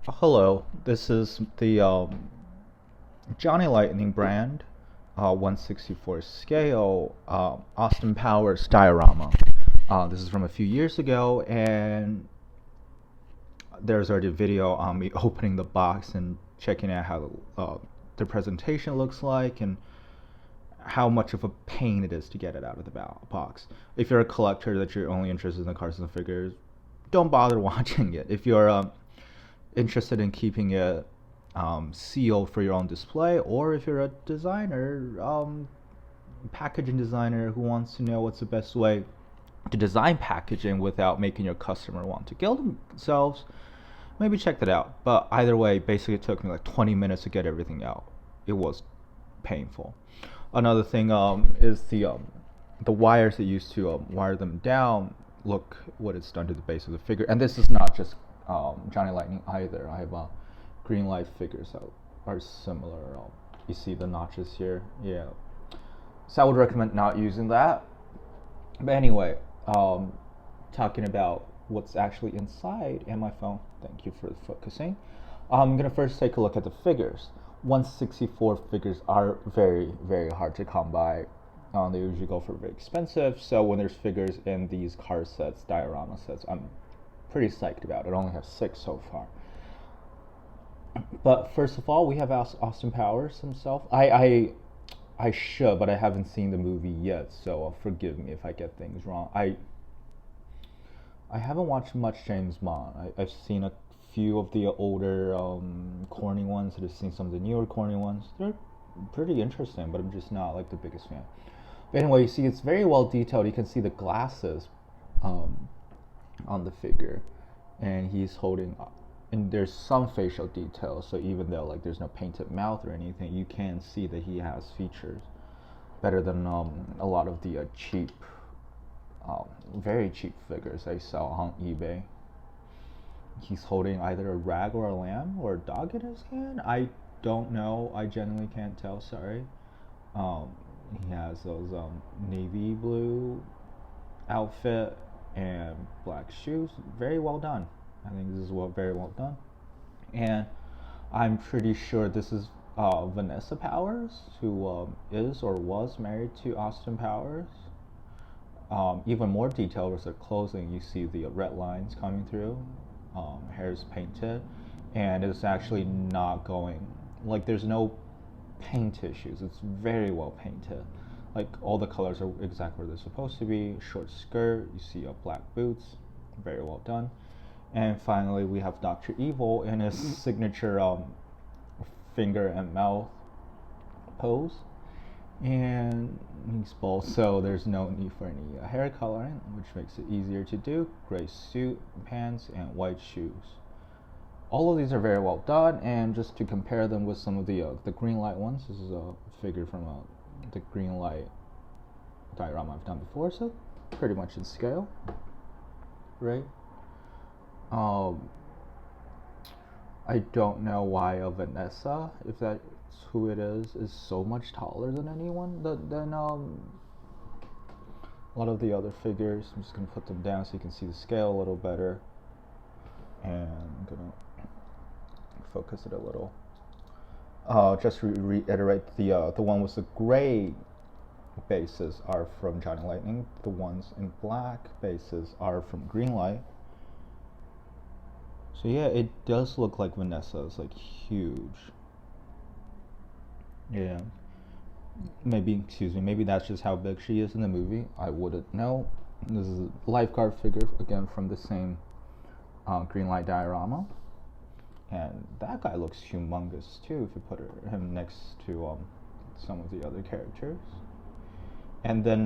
Hello, this is the Johnny Lightning brand, 1/64 scale, Austin Powers Diorama. This is from a few years ago, and there's already a video on me opening the box and checking out how the presentation looks like and how much of a pain it is to get it out of the box. If you're a collector that you're only interested in the cards and figures, don't bother watching it. If you're interested in keeping it sealed for your own display, or if you're a designer, packaging designer who wants to know what's the best way to design packaging without making your customer want to kill themselves, maybe check that out. But either way, basically it took me like 20 minutes to get everything out. It was painful. Another thing is the wires that used to wire them down. Look what it's done to the base of the figure. And this is not just Johnny Lightning either. I have green light figures that are similar. You see the notches here. Yeah. So I would recommend not using that. But anyway, talking about what's actually inside and my phone. Thank you for focusing. I'm gonna first take a look at the figures. 1/64 figures are very, very hard to come by. They usually go for very expensive. So when there's figures in these card sets, diorama sets, I'm pretty psyched about it. I only have 6 so far. But first of all, we have Austin Powers himself. I should, but I haven't seen the movie yet, so forgive me if I get things wrong. I haven't watched much James Bond. I've seen a few of the older corny ones. I've seen some of the newer corny ones. They're pretty interesting, but I'm just not like the biggest fan. But anyway, you see it's very well detailed. You can see the glasses on the figure, and he's holding and there's some facial details, so even though like there's no painted mouth or anything, you can see that he has features better than a lot of the cheap, very cheap figures I saw on eBay. He's holding either a rag or a lamb or a dog in his hand. I don't know. I genuinely can't tell. Sorry. He has those navy blue outfit and black shoes. Very well done. I think this is very well done. And I'm pretty sure this is Vanessa Powers, who is or was married to Austin Powers. Even more detail was their clothing. You see the red lines coming through. Hair's painted, and it's actually not going like there's no paint issues. It's very well painted. Like all the colors are exactly where they're supposed to be. Short skirt. You see black boots. Very well done. And finally, we have Dr. Evil in his signature finger and mouth pose. And he's bald, so there's no need for any hair coloring, which makes it easier to do. Gray suit, pants, and white shoes. All of these are very well done, and just to compare them with some of the green light ones, this is a figure from the green light diorama I've done before, so pretty much in scale, right? I don't know why Vanessa, if that's who it is so much taller than anyone than a lot of the other figures. I'm just gonna put them down so you can see the scale a little better, and I'm gonna focus it a little. Just to reiterate, the one with the gray bases are from Johnny Lightning. The ones in black bases are from Greenlight. So yeah, it does look like Vanessa is like huge. Yeah. Maybe that's just how big she is in the movie. I wouldn't know. This is a lifeguard figure, again, from the same Greenlight diorama. And that guy looks humongous too if you put him next to some of the other characters. And then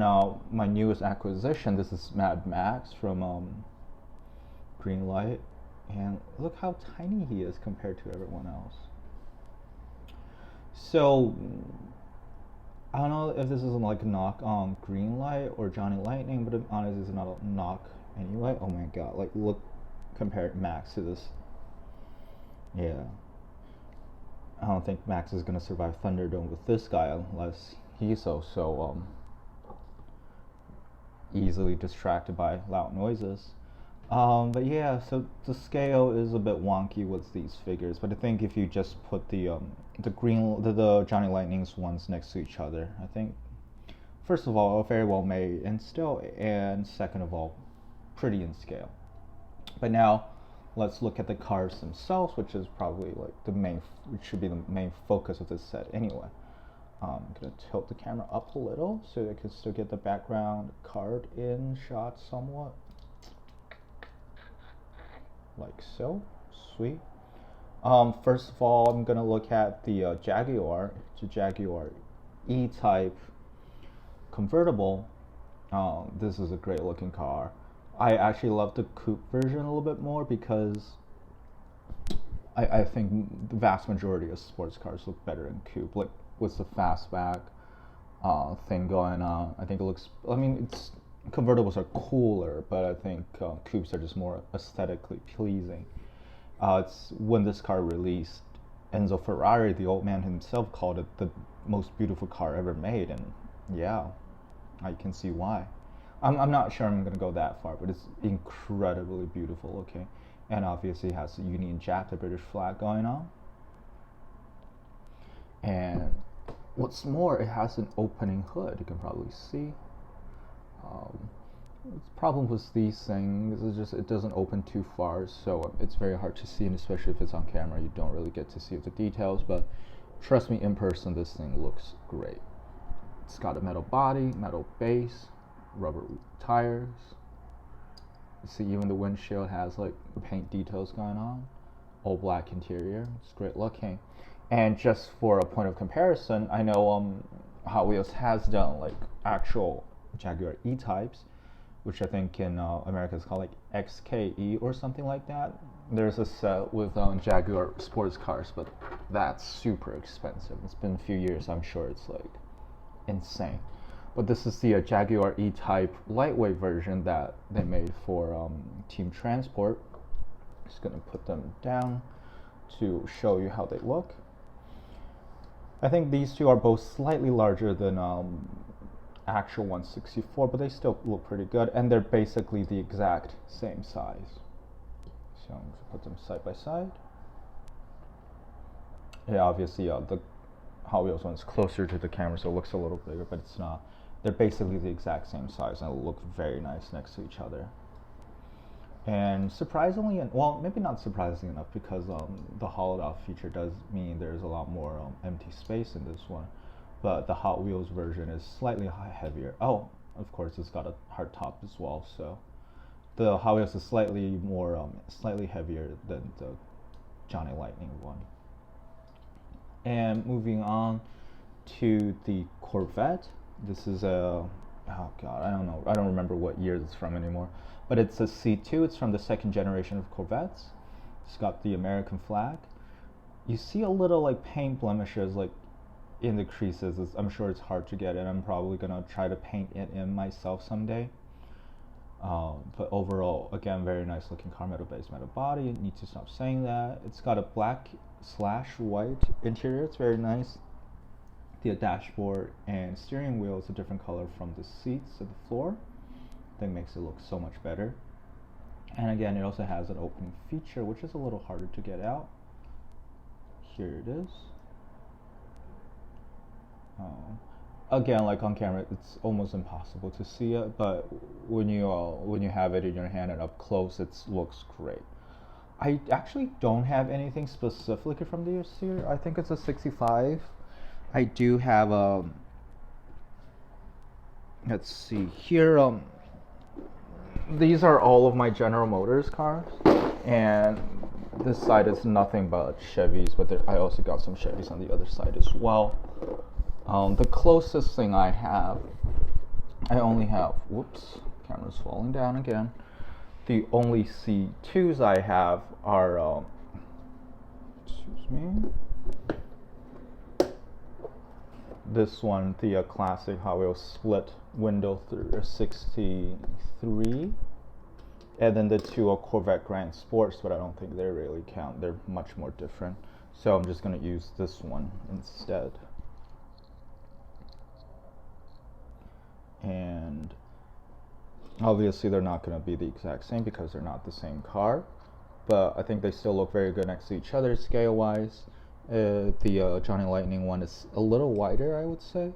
my newest acquisition, this is Mad Max from Greenlight. And look how tiny he is compared to everyone else. So I don't know if this is like a knock on Greenlight or Johnny Lightning, but honestly, it's not a knock anyway. Oh my god! Like look, compare Max to this. Yeah, I don't think Max is gonna survive Thunderdome with this guy unless he's so easily distracted by loud noises. But yeah, so the scale is a bit wonky with these figures, but I think if you just put the Johnny Lightning's ones next to each other, I think first of all very well made and still, and second of all, pretty in scale. But now let's look at the cars themselves, which is probably like which should be the main focus of this set anyway. I'm gonna tilt the camera up a little so I can still get the background card in shot somewhat. Like so. Sweet. First of all, I'm gonna look at the Jaguar. It's a Jaguar E-Type convertible. This is a great looking car. I actually love the coupe version a little bit more because I think the vast majority of sports cars look better in coupe. Like with the fastback thing going on, I think it looks. I mean, it's convertibles are cooler, but I think coupes are just more aesthetically pleasing. It's when this car released, Enzo Ferrari, the old man himself, called it the most beautiful car ever made, and yeah, I can see why. I'm not sure I'm gonna go that far, but it's incredibly beautiful. Okay, and obviously it has the Union Jack, the British flag going on, and what's more, it has an opening hood. You can probably see. The problem with these things is just it doesn't open too far, so it's very hard to see, and especially if it's on camera, you don't really get to see the details. But trust me, in person, this thing looks great. It's got a metal body, metal base, rubber tires. You see, even the windshield has like paint details going on. All black interior. It's great looking. And just for a point of comparison, I know Hot Wheels has done like actual Jaguar E-types, which I think in America is called like XKE or something like that. There's a set with Jaguar sports cars, but that's super expensive. It's been a few years, I'm sure it's like insane. But this is the Jaguar E-Type lightweight version that they made for Team Transport. Just gonna put them down to show you how they look. I think these two are both slightly larger than actual 164, but they still look pretty good, and they're basically the exact same size. So I'm going to put them side by side. Yeah, obviously the Hot Wheels one's closer to the camera, so it looks a little bigger, but it's not. They're basically the exact same size, and they look very nice next to each other. And surprisingly, well, maybe not surprisingly enough, because the hollowed out feature does mean there's a lot more empty space in this one. But the Hot Wheels version is slightly heavier. Oh, of course, it's got a hard top as well. So the Hot Wheels is slightly heavier than the Johnny Lightning one. And moving on to the Corvette. This is a, oh god, I don't know. I don't remember what year it's from anymore. But it's a C2. It's from the second generation of Corvettes. It's got the American flag. You see a little like paint blemishes like in the creases. I'm sure it's hard to get in. I'm probably gonna try to paint it in myself someday. But overall, again, very nice looking car, metal base, metal body. I need to stop saying that. It's got a black / white interior. It's very nice. The dashboard and steering wheel is a different color from the seats to the floor. That makes it look so much better. And again, it also has an opening feature, which is a little harder to get out. Here it is. Again, like on camera, it's almost impossible to see it, but when you have it in your hand and up close, it looks great. I actually don't have anything specifically from this year. I think it's a 65. I do have let's see here. These are all of my General Motors cars, and this side is nothing but Chevys, but I also got some Chevys on the other side as well. The closest thing I only have, whoops, camera's falling down again. The only C2s I have are, excuse me, this one, the classic Hot Wheels split window 63, and then the two Corvette Grand Sports, but I don't think they really count. They're much more different. So I'm just going to use this one instead. And Obviously, they're not going to be the exact same because they're not the same car, but I think they still look very good next to each other scale-wise. The Johnny Lightning one is a little wider, I would say,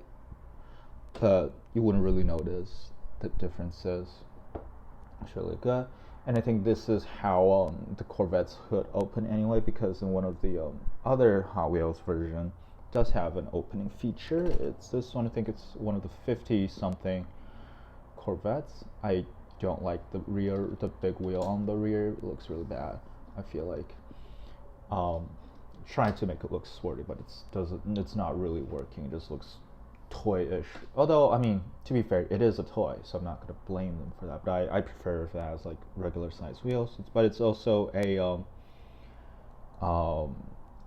but you wouldn't really notice the differences. It's really good. And I think this is how the Corvette's hood open anyway, because in one of the other Hot Wheels version does have an opening feature. It's this one. I think it's one of the 50 something Corvettes. I don't like the big wheel on the rear. It looks really bad. I feel like trying to make it look sporty, but it's not really working. It just looks toy-ish. Although, I mean, to be fair, it is a toy, so I'm not going to blame them for that. But I prefer if it has like regular size wheels. But it's also a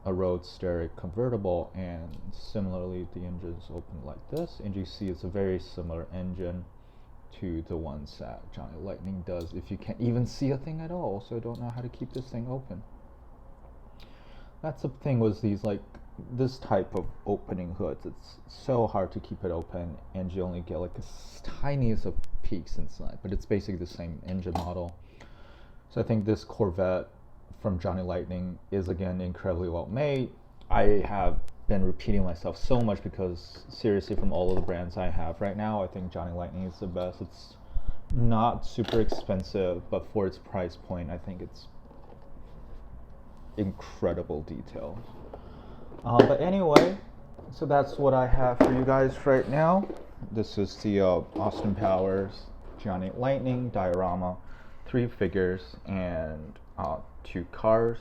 roadster convertible, and similarly the engine is open like this, and you see it's a very similar engine to the ones that Johnny Lightning does. If you can't even see a thing at all, so I don't know how to keep this thing open. That's the thing with these, like, this type of opening hoods. It's so hard to keep it open, and you only get like the tiniest of peaks inside, but it's basically the same engine model. So I think this Corvette from Johnny Lightning is again incredibly well made. I have been repeating myself so much because seriously, from all of the brands I have right now, I think Johnny Lightning is the best. It's not super expensive, but for its price point, I think it's incredible detail. But anyway, so that's what I have for you guys right now. This is the Austin Powers Johnny Lightning diorama, 3 figures and 2 cars.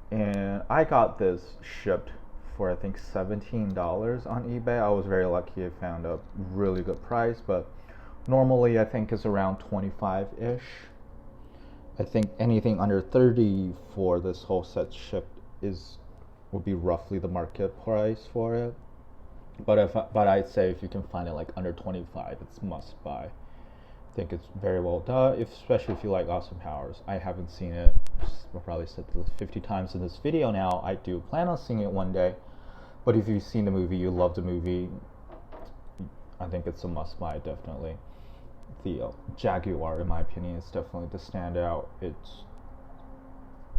And I got this shipped for I think $17 on eBay. I was very lucky. I found a really good price, but normally I think it's around 25-ish. I think anything under 30 for this whole set shipped would be roughly the market price for it. But I'd say if you can find it like under 25, it's must buy. I think it's very well done, especially if you like Austin Powers. I haven't seen it. I've probably said this 50 times in this video now. I do plan on seeing it one day. But if you've seen the movie, you love the movie, I think it's a must buy, definitely. The Jaguar, in my opinion, is definitely the standout.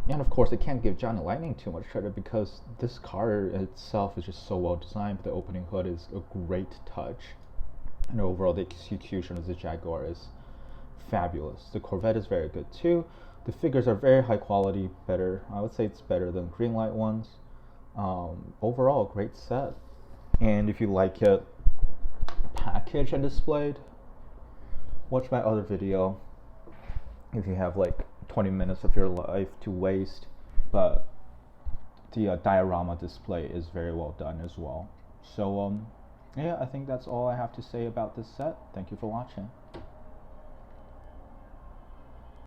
And of course, I can't give Johnny Lightning too much credit because this car itself is just so well designed. The opening hood is a great touch, and overall the execution of the Jaguar is fabulous. The Corvette is very good too. The figures are very high quality, better. I would say it's better than Greenlight ones. Overall, great set. And if you like it packaged and displayed, watch my other video if you have like 20 minutes of your life to waste. But the diorama display is very well done as well. So yeah, I think that's all I have to say about this set. Thank you for watching.